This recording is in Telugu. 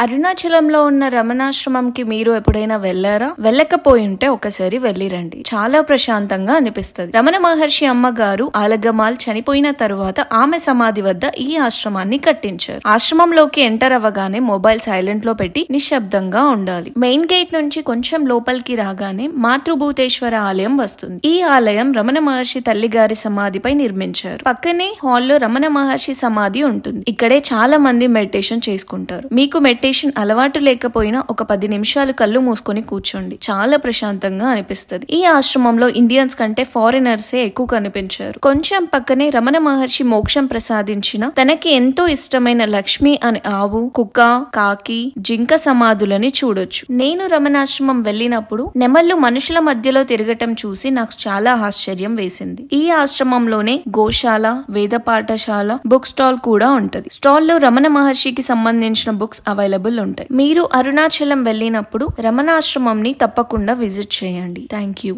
అరుణాచలంలో ఉన్న రమణాశ్రమంకి మీరు ఎప్పుడైనా వెళ్లారా? వెళ్ళకపోయింటే ఒకసారి వెళ్ళిరండి. చాలా ప్రశాంతంగా అనిపిస్తుంది. రమణ మహర్షి అమ్మగారు ఆలగమాల్ చనిపోయిన తరువాత ఆమె సమాధి వద్ద ఈ ఆశ్రమాన్ని కట్టించారు. ఆశ్రమంలోకి ఎంటర్ అవ్వగానే మొబైల్ సైలెంట్ లో పెట్టి నిశ్శబ్దంగా ఉండాలి. మెయిన్ గేట్ నుంచి కొంచెం లోపలికి రాగానే మాతృభూతేశ్వర ఆలయం వస్తుంది. ఈ ఆలయం రమణ మహర్షి తల్లిగారి సమాధిపై నిర్మించారు. పక్కనే హాల్లో రమణ మహర్షి సమాధి ఉంటుంది. ఇక్కడే చాలా మంది మెడిటేషన్ చేసుకుంటారు. మీకు మెడిటేషన్ అలవాటు లేకపోయినా ఒక 10 నిమిషాలు కళ్ళు మూసుకొని కూర్చోండి. చాలా ప్రశాంతంగా అనిపిస్తుంది. ఈ ఆశ్రమంలో ఇండియన్స్ కంటే ఫారినర్సే ఎక్కువ కనిపించారు. కొంచెం పక్కనే రమణ మహర్షి మోక్షం ప్రసాదించిన తనకి ఎంతో ఇష్టమైన లక్ష్మి అనే ఆవు, కుక్క, కాకి, జింక సమాధులని చూడొచ్చు. నేను రమణాశ్రమం వెళ్ళినప్పుడు నెమళ్లు మనుషుల మధ్యలో తిరగటం చూసి నాకు చాలా ఆశ్చర్యం వేసింది. ఈ ఆశ్రమంలోనే గోశాల, వేద పాఠశాల, బుక్ స్టాల్ కూడా ఉంటది. స్టాల్ లో రమణ మహర్షికి సంబంధించిన బుక్స్ అవైలబుల్ ఉంటాయి. మీరు అరుణాచలం వెళ్ళినప్పుడు రమణాశ్రమంని తప్పకుండా విజిట్ చేయండి. Thank you.